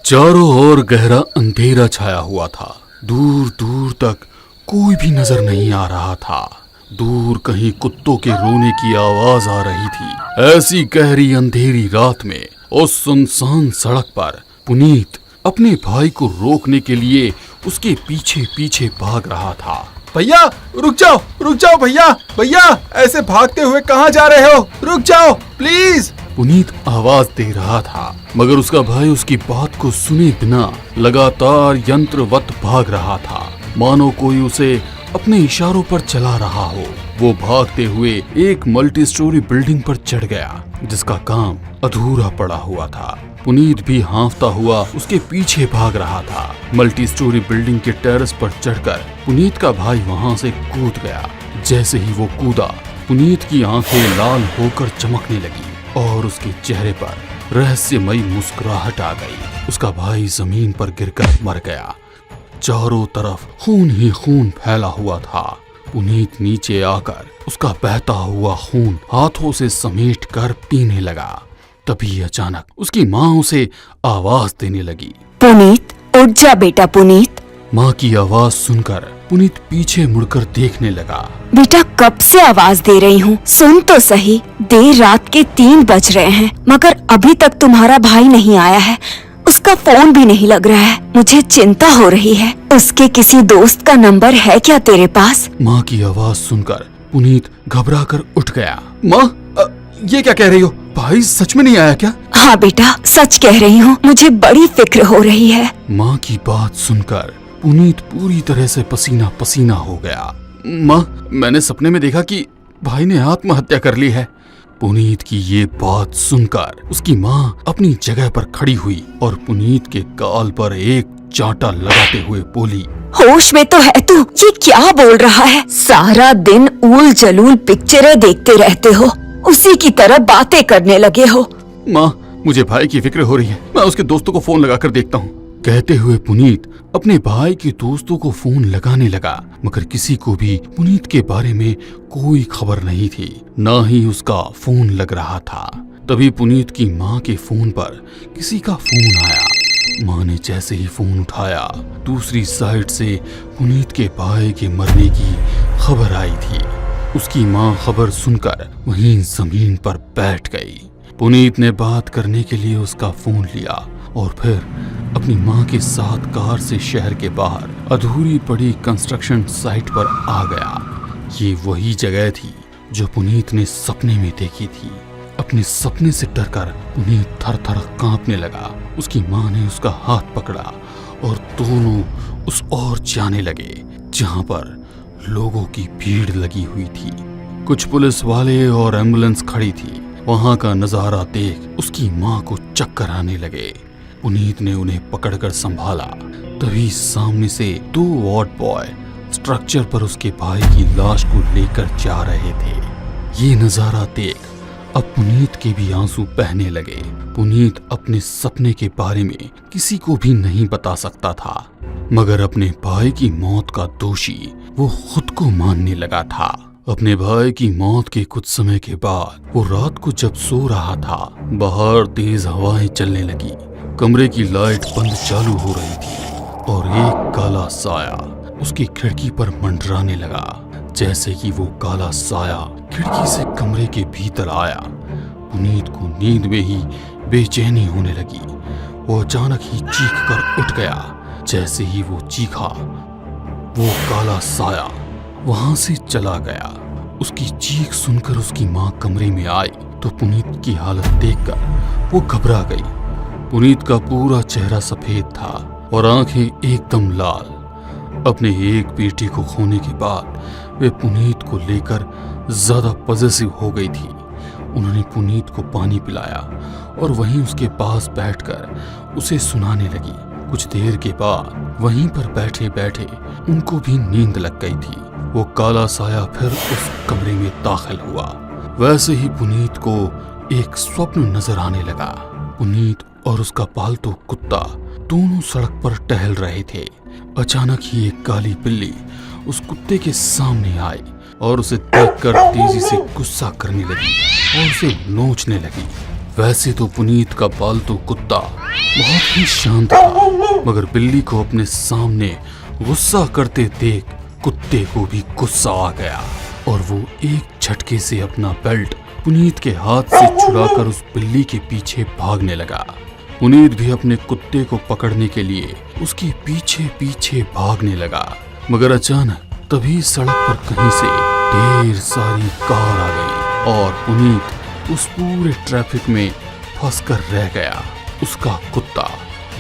चारों ओर गहरा अंधेरा छाया हुआ था। दूर दूर तक कोई भी नजर नहीं आ रहा था। दूर कहीं कुत्तों के रोने की आवाज आ रही थी। ऐसी गहरी अंधेरी रात में उस सुनसान सड़क पर पुनीत अपने भाई को रोकने के लिए उसके पीछे पीछे भाग रहा था। भैया रुक जाओ भैया, भैया ऐसे भागते हुए कहाँ जा रहे हो? रुक जाओ प्लीज। पुनीत आवाज दे रहा था, मगर उसका भाई उसकी बात को सुने बिना लगातार यंत्रवत भाग रहा था, मानो कोई उसे अपने इशारों पर चला रहा हो। वो भागते हुए एक मल्टी स्टोरी बिल्डिंग पर चढ़ गया जिसका काम अधूरा पड़ा हुआ था। पुनीत भी हांफता हुआ उसके पीछे भाग रहा था। मल्टी स्टोरी बिल्डिंग के टेरेस पर चढ़कर पुनीत का भाई वहां से कूद गया। जैसे ही वो कूदा, पुनीत की आंखें लाल होकर चमकने लगी और उसके चेहरे पर रहस्यमयी मुस्कुराहट आ गई। उसका भाई जमीन पर गिरकर मर गया। चारों तरफ खून ही खून फैला हुआ था। पुनीत नीचे आकर उसका बहता हुआ खून हाथों से समेट कर पीने लगा। तभी अचानक उसकी माँ उसे आवाज देने लगी, पुनीत उठ जा बेटा पुनीत। माँ की आवाज सुनकर पुनीत पीछे मुड़कर देखने लगा। बेटा कब से आवाज दे रही हूँ, सुन तो सही। देर रात के 3 बज रहे हैं मगर अभी तक तुम्हारा भाई नहीं आया है। उसका फोन भी नहीं लग रहा है। मुझे चिंता हो रही है। उसके किसी दोस्त का नंबर है क्या तेरे पास? माँ की आवाज सुनकर पुनीत घबरा कर उठ गया। माँ ये क्या कह रही हो? भाई सच में नहीं आया क्या? हाँ बेटा सच कह रही हूँ, मुझे बड़ी फिक्र हो रही है। माँ की बात सुनकर पुनीत पूरी तरह से पसीना पसीना हो गया। माँ मैंने सपने में देखा कि भाई ने आत्महत्या कर ली है। पुनीत की ये बात सुनकर उसकी माँ अपनी जगह पर खड़ी हुई और पुनीत के गाल पर एक चांटा लगाते हुए बोली, होश में तो है तू? ये क्या बोल रहा है? सारा दिन ऊल जलूल पिक्चरें देखते रहते हो, उसी की तरह बातें करने लगे हो। माँ मुझे भाई की फिक्र हो रही है, मैं उसके दोस्तों को फोन लगाकर देखता हूँ। कहते हुए पुनीत अपने भाई के दोस्तों को फोन लगाने लगा, मगर किसी को भी पुनीत के बारे में कोई खबर नहीं थी, ना ही उसका फोन लग रहा था। तभी पुनीत की माँ के फोन पर किसी का फोन आया। माँ ने जैसे ही फोन उठाया, दूसरी साइड से पुनीत के भाई के मरने की खबर आई थी। उसकी माँ खबर सुनकर वहीं जमीन पर बैठ गई। पुनीत ने बात करने के लिए उसका फोन लिया और फिर अपनी माँ के साथ कार से शहर के बाहर अधूरी पड़ी कंस्ट्रक्शन साइट पर आ गया। ये वही जगह थी जो पुनीत ने सपने में देखी थी। अपने सपने से डरकर पुनीत थर थर कांपने लगा। उसकी माँ ने उसका हाथ पकड़ा और दोनों उस ओर जाने लगे जहाँ पर लोगों की भीड़ लगी हुई थी। कुछ पुलिस वाले और एम्बुलेंस खड़ी थी। वहां का नजारा देख उसकी माँ को चक्कर आने लगे। पुनीत ने उन्हें पकड़कर संभाला। तभी सामने से 2 वार्ड बॉय स्ट्रक्चर पर उसके भाई की लाश को लेकर जा रहे थे। ये नजारा देख अब पुनीत के भी आंसू बहने लगे। पुनीत अपने सपने के बारे में किसी को भी नहीं बता सकता था, मगर अपने भाई की मौत का दोषी वो खुद को मानने लगा था। अपने भाई की मौत के कुछ समय के बाद वो रात को जब सो रहा था, बाहर तेज हवाएं चलने लगी। कमरे की लाइट बंद चालू हो रही थी और एक काला साया उसकी खिड़की पर मंडराने लगा। जैसे कि वो काला साया खिड़की से कमरे के भीतर आया, पुनीत को नींद में ही बेचैनी होने लगी। वो अचानक ही चीख कर उठ गया। जैसे ही वो चीखा, वो काला साया वहां से चला गया। उसकी चीख सुनकर उसकी माँ कमरे में आई तो पुनीत की हालत देखकर वो घबरा गई। पुनीत का पूरा चेहरा सफेद था और आंखें एकदम लाल। अपने एक बेटी को खोने के बाद वे पुनीत को लेकर ज्यादा पॉजेसिव हो गई थी। उन्होंने पुनीत को पानी पिलाया और वहीं उसके पास बैठकर उसे सुनाने लगी। कुछ देर के बाद वहीं पर बैठे बैठे उनको भी नींद लग गई थी। वो काला साया फिर उस कमरे में दाखिल हुआ। वैसे ही पुनीत को एक स्वप्न नजर आने लगा। पुनीत और उसका पालतू कुत्ता दोनों सड़क पर टहल रहे थे। अचानक ही एक काली बिल्ली उस कुत्ते के सामने आई और उसे देखकर तेजी से गुस्सा करने लगी और उसे नोचने लगी। वैसे तो पुनीत का पालतू कुत्ता बहुत ही शांत था, मगर बिल्ली को अपने सामने गुस्सा करते देख कुत्ते को भी गुस्सा आ गया और वो एक झटके से अपना बेल्ट पुनीत के हाथ से छुड़ाकर उस बिल्ली के पीछे भागने लगा। पुनीत भी अपने कुत्ते को पकड़ने के लिए उसके पीछे पीछे भागने लगा, मगर अचानक तभी सड़क पर कहीं से ढेर सारी कार आ गई और पुनीत उस पूरे ट्रैफिक में फंसकर रह गया। उसका कुत्ता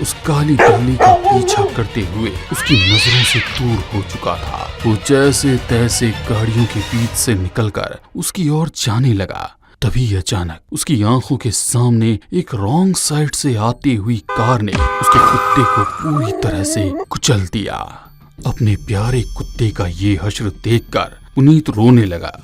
उस काली बिल्ली का पीछा करते हुए उसकी नजरों से दूर हो चुका था। वो जैसे तैसे गाड़ियों के बीच से निकलकर उसकी ओर जाने लगा। तभी अचानक उसकी आंखों के सामने एक रॉन्ग साइड से आती हुई कार ने उसके कुत्ते को पूरी तरह से कुचल दिया। अपने प्यारे कुत्ते का ये हश्र देखकर पुनीत रोने लगा।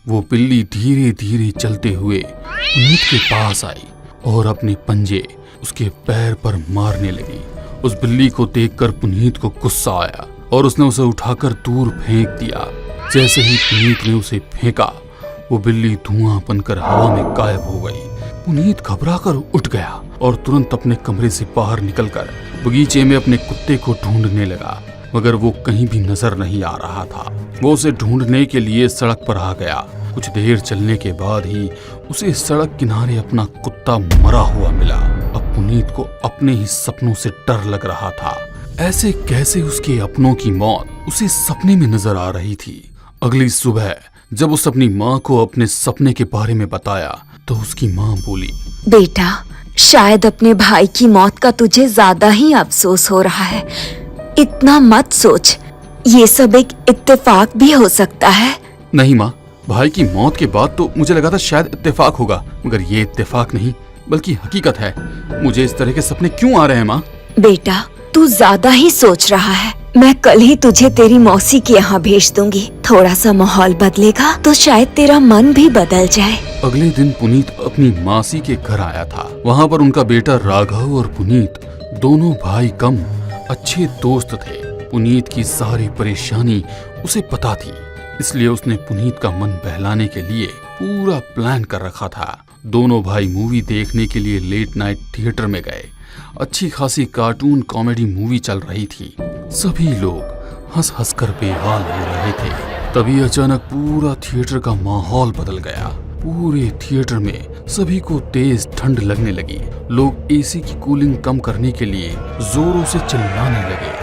वो बिल्ली धीरे धीरे चलते हुए पुनीत के पास आई और अपने पंजे उसके पैर पर मारने लगी। उस बिल्ली को देखकर पुनीत को गुस्सा आया और उसने उसे उठाकर दूर फेंक दिया। जैसे ही पुनीत ने उसे फेंका, वो बिल्ली धुआं बनकर हवा में गायब हो गई। पुनीत घबराकर उठ गया और तुरंत अपने कमरे से बाहर निकलकर बगीचे में अपने कुत्ते को ढूंढने लगा, मगर वो कहीं भी नजर नहीं आ रहा था। वो उसे ढूंढने के लिए सड़क पर आ गया। कुछ देर चलने के बाद ही उसे सड़क किनारे अपना कुत्ता मरा हुआ मिला। अब पुनीत को अपने ही सपनों से डर लग रहा था। ऐसे कैसे उसके अपनों की मौत उसे सपने में नजर आ रही थी। अगली सुबह जब उस अपनी माँ को अपने सपने के बारे में बताया तो उसकी माँ बोली, बेटा, शायद अपने भाई की मौत का तुझे ज्यादा ही अफसोस हो रहा है। इतना मत सोच, ये सब एक इत्तेफाक भी हो सकता है। नहीं माँ, भाई की मौत के बाद तो मुझे लगा था शायद इत्तेफाक होगा, मगर ये इत्तेफाक नहीं बल्कि हकीकत है। मुझे इस तरह के सपने क्यों आ रहे हैं माँ? बेटा, तू ज्यादा ही सोच रहा है। मैं कल ही तुझे तेरी मौसी के यहाँ भेज दूंगी। थोड़ा सा माहौल बदलेगा तो शायद तेरा मन भी बदल जाए। अगले दिन पुनीत अपनी मासी के घर आया था। वहाँ पर उनका बेटा राघव और पुनीत दोनों भाई कम अच्छे दोस्त थे। पुनीत की सारी परेशानी उसे पता थी, इसलिए उसने पुनीत का मन बहलाने के लिए पूरा प्लान कर रखा था। दोनों भाई मूवी देखने के लिए लेट नाइट थिएटर में गए। अच्छी खासी कार्टून कॉमेडी मूवी चल रही थी। सभी लोग हंस हंस कर बेहाल हो रहे थे। तभी अचानक पूरा थिएटर का माहौल बदल गया। पूरे थिएटर में सभी को तेज ठंड लगने लगी। लोग एसी की कूलिंग कम करने के लिए जोरों से चिल्लाने लगे।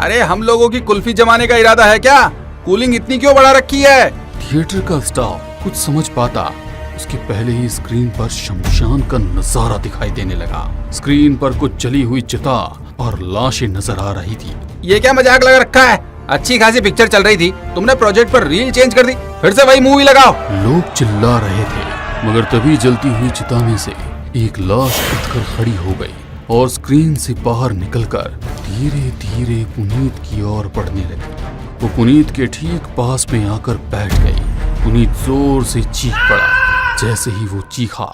अरे हम लोगों की कुल्फी जमाने का इरादा है क्या? कूलिंग इतनी क्यों बढ़ा रखी है? थिएटर का स्टाफ कुछ समझ पाता उसके पहले ही स्क्रीन पर शमशान का नजारा दिखाई देने लगा। स्क्रीन पर कुछ जली हुई चिता और लाशें नजर आ रही थी। ये क्या मजाक लगा रखा है? अच्छी खासी पिक्चर चल रही थी, तुमने प्रोजेक्ट पर रील चेंज कर दी। फिर से वही मूवी लगाओ। लोग चिल्ला रहे थे, मगर तभी जलती हुई चिता में से एक लाश उठकर खड़ी हो गई और स्क्रीन से बाहर निकलकर धीरे धीरे पुनीत की ओर बढ़ने लगी। वो पुनीत के ठीक पास में आकर बैठ गई। पुनीत जोर से चीख पड़ा। जैसे ही वो चीखा,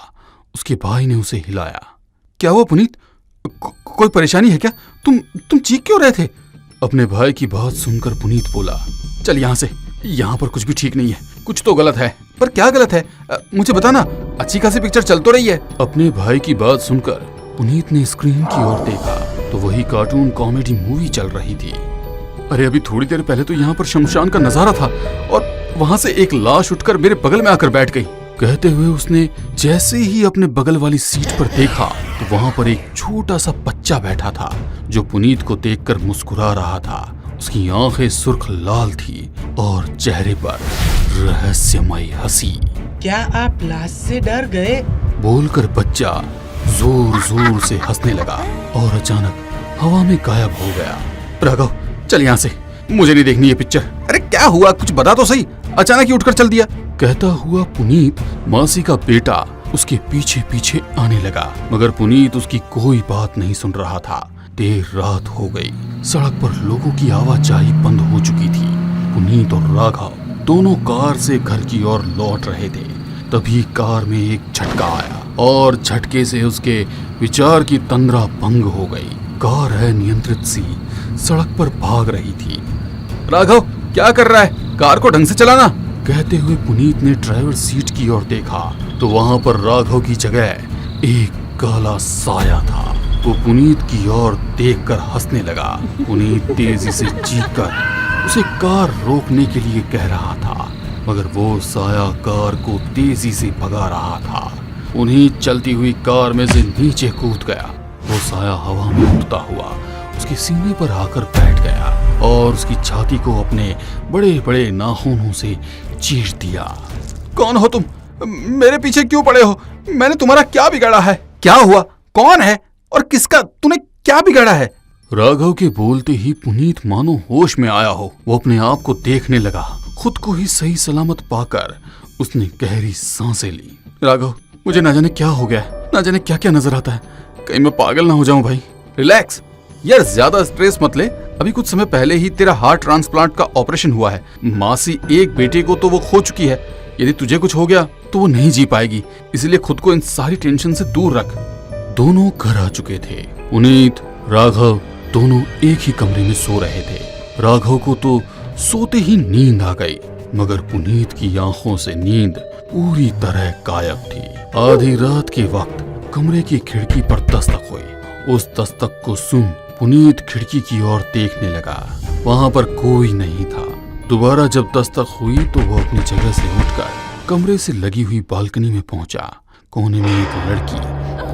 उसके भाई ने उसे हिलाया। क्या हुआ पुनीत? कोई परेशानी है क्या? तुम चीख क्यों रहे थे? अपने भाई की बात सुनकर पुनीत बोला, चल यहाँ से, यहाँ पर कुछ भी ठीक नहीं है। कुछ तो गलत है। पर क्या गलत है? मुझे बताना। अच्छी खासी पिक्चर चल तो रही है। अपने भाई की बात सुनकर पुनीत ने स्क्रीन की ओर देखा तो वही कार्टून कॉमेडी मूवी चल रही थी। अरे अभी थोड़ी देर पहले तो यहाँ पर शमशान का नजारा था और वहाँ से एक लाश उठकर मेरे बगल में आकर बैठ गई। कहते हुए उसने जैसे ही अपने बगल वाली सीट पर देखा तो वहाँ पर एक छोटा सा बच्चा बैठा था जो पुनीत को देखकर मुस्कुरा रहा था। उसकी आंखें सुर्ख लाल थी और चेहरे पर रहस्यमय हंसी। क्या आप लाश से डर गए? बोलकर बच्चा जोर जोर से हंसने लगा और अचानक हवा में गायब हो गया। राघव, चल यहाँ से, मुझे नहीं देखनी ये पिक्चर। अरे क्या हुआ? कुछ बता तो सही। अचानक ही उठकर चल दिया। कहता हुआ पुनीत मासी का बेटा उसके पीछे पीछे आने लगा, मगर पुनीत उसकी कोई बात नहीं सुन रहा था। देर रात हो गई। सड़क पर लोगों की आवाजाही बंद हो चुकी थी। पुनीत और राघव दोनों कार से घर की ओर लौट रहे थे। तभी कार में एक झटका आया और झटके से उसके विचार की तंद्रा भंग हो गई। कार अनियंत्रित सी सड़क पर भाग रही थी। राघव, क्या कर रहा है? कार को ढंग से चलाना। कहते हुए पुनीत ने ड्राइवर सीट की ओर देखा तो वहां पर राघव की जगह एक काला साया था। वो पुनीत की ओर देखकर हंसने लगा। पुनीत तेजी से चीखकर उसे कार रोकने के लिए कह रहा था, मगर वो साया कार को तेजी से भगा रहा था। पुनीत चलती हुई कार में से नीचे कूद गया। वो साया हवा में उड़ता हुआ उसके सीने पर आकर बैठ गया और उसकी छाती को अपने बड़े बड़े नाखूनों से चीर दिया। कौन हो तुम? मेरे पीछे क्यों पड़े हो? मैंने तुम्हारा क्या बिगाड़ा है? क्या हुआ? कौन है और किसका? तूने क्या बिगाड़ा है? राघव के बोलते ही पुनीत मानो होश में आया हो। वो अपने आप को देखने लगा। खुद को ही सही सलामत पाकर उसने गहरी सांसें ली। राघव, मुझे ना जाने क्या हो गया है, ना जाने क्या क्या नजर आता है। कहीं मैं पागल ना हो जाऊं भाई। रिलैक्स यार, ज्यादा स्ट्रेस मत ले। अभी कुछ समय पहले ही तेरा हार्ट ट्रांसप्लांट का ऑपरेशन हुआ है। मासी एक बेटे को तो वो खो चुकी है। यदि तुझे कुछ हो गया तो वो नहीं जी पाएगी, इसलिए खुद को इन सारी टेंशन से दूर रख। दोनों घर आ चुके थे। पुनीत, राघव दोनों एक ही कमरे में सो रहे थे। राघव को तो सोते ही नींद आ गई, मगर पुनीत की आंखों से नींद पूरी तरह गायब थी। आधी रात के वक्त कमरे की खिड़की पर दस्तक हुई। उस दस्तक को सुन पुनीत खिड़की की ओर देखने लगा। वहां पर कोई नहीं था। दोबारा जब दस्तक हुई तो वो अपनी जगह से उठकर कमरे से लगी हुई बालकनी में पहुंचा। कोने में एक लड़की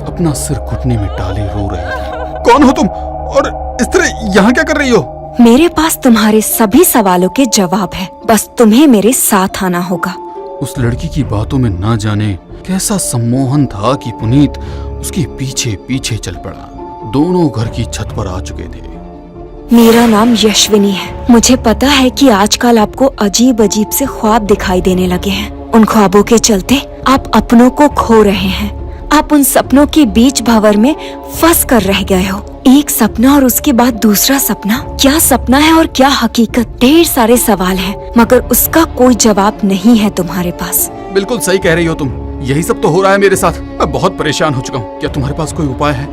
अपना सिर घुटने में डाले रो रही थी। कौन हो तुम और इस तरह यहाँ क्या कर रही हो? मेरे पास तुम्हारे सभी सवालों के जवाब है, बस तुम्हें मेरे साथ आना होगा। उस लड़की की बातों में ना जाने कैसा सम्मोहन था कि पुनीत उसके पीछे पीछे चल पड़ा। दोनों घर की छत पर आ चुके थे। मेरा नाम यशविनी है। मुझे पता है कि आजकल आपको अजीब अजीब से ख्वाब दिखाई देने लगे हैं। उन ख्वाबों के चलते आप अपनों को खो रहे हैं। आप उन सपनों के बीच भंवर में फंस कर रह गए हो। एक सपना और उसके बाद दूसरा सपना। क्या सपना है और क्या हकीकत? ढेर सारे सवाल हैं, मगर उसका कोई जवाब नहीं है तुम्हारे पास। बिल्कुल सही कह रही हो तुम। यही सब तो हो रहा है मेरे साथ। मैं बहुत परेशान हो चुका हूँ। क्या तुम्हारे पास कोई उपाय है?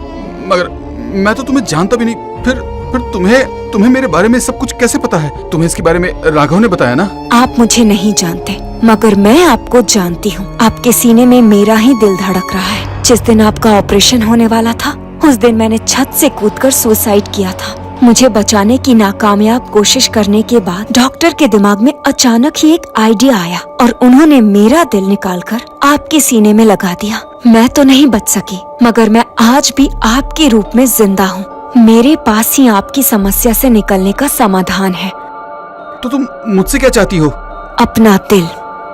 मगर मैं तो तुम्हें जानता भी नहीं। फिर तुम्हें मेरे बारे में सब कुछ कैसे पता है? तुम्हें इसके बारे में राघव ने बताया ना? आप मुझे नहीं जानते, मगर मैं आपको जानती हूँ। आपके सीने में मेरा ही दिल धड़क रहा है। जिस दिन आपका ऑपरेशन होने वाला था, उस दिन मैंने छत से कूदकर सुसाइड किया था। मुझे बचाने की नाकामयाब कोशिश करने के बाद डॉक्टर के दिमाग में अचानक ही एक आइडिया आया और उन्होंने मेरा दिल निकालकर आपके सीने में लगा दिया। मैं तो नहीं बच सकी, मगर मैं आज भी आपके रूप में जिंदा हूँ। मेरे पास ही आपकी समस्या से निकलने का समाधान है। तो तुम मुझसे क्या चाहती हो? अपना दिल।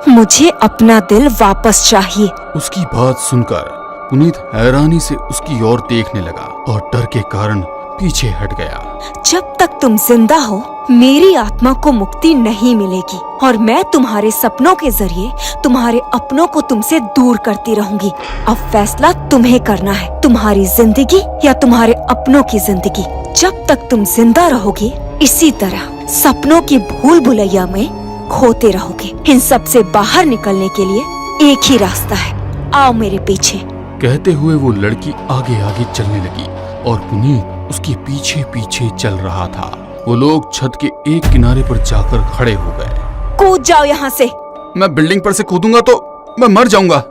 मुझे अपना दिल वापस चाहिए। उसकी बात सुनकर पुनीत हैरानी से उसकी ओर देखने लगा और डर के कारण पीछे हट गया। जब तक तुम जिंदा हो, मेरी आत्मा को मुक्ति नहीं मिलेगी और मैं तुम्हारे सपनों के जरिए तुम्हारे अपनों को तुमसे दूर करती रहूंगी। अब फैसला तुम्हें करना है, तुम्हारी जिंदगी या तुम्हारे अपनों की जिंदगी। जब तक तुम जिंदा रहोगे, इसी तरह सपनों की भूल भुलैया में खोते रहोगे। इन सब से बाहर निकलने के लिए एक ही रास्ता है। आओ मेरे पीछे। कहते हुए वो लड़की आगे आगे चलने लगी और पुनीत उसके पीछे पीछे चल रहा था। वो लोग छत के एक किनारे पर जाकर खड़े हो गए। कूद जाओ यहाँ से। मैं बिल्डिंग पर से कूदूंगा तो मैं मर जाऊंगा।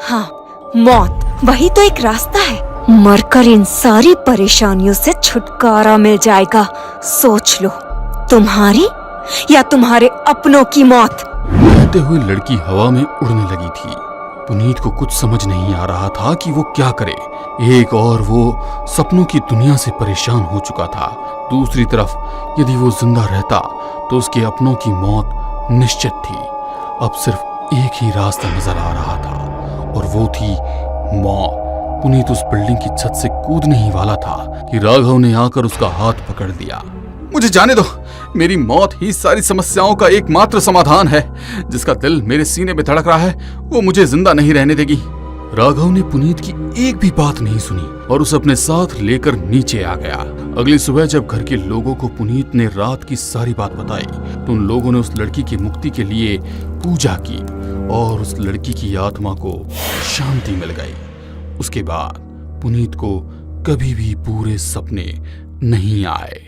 हाँ, मौत वही तो एक रास्ता है। मरकर इन सारी परेशानियों से छुटकारा मिल जाएगा। सोच लो, तुम्हारी या तुम्हारे अपनों की मौत। कहते हुए लड़की हवा में उड़ने लगी थी। पुनीत को कुछ समझ नहीं आ रहा था कि वो क्या करे। एक और वो सपनों की दुनिया से परेशान हो चुका था। दूसरी तरफ यदि वो जिंदा रहता तो उसके अपनों की मौत निश्चित थी। अब सिर्फ एक ही रास्ता नजर आ रहा था और वो थी मौत। पुनीत उस बिल्डिंग की छत से कूदने ही वाला था कि राघव ने आकर उसका हाथ पकड़ लिया। मुझे जाने दो। मेरी मौत ही सारी समस्याओं का एकमात्र समाधान है। जिसका दिल मेरे सीने में धड़क रहा है, वो मुझे जिंदा नहीं रहने देगी। राघव ने पुनीत की एक भी बात नहीं सुनी और उसे अपने साथ लेकर नीचे आ गया। अगली सुबह जब घर के लोगों को पुनीत ने रात की सारी बात बताई तो उन लोगों ने उस लड़की की मुक्ति के लिए पूजा की और उस लड़की की आत्मा को शांति मिल गई। उसके बाद पुनीत को कभी भी पूरे सपने नहीं आए।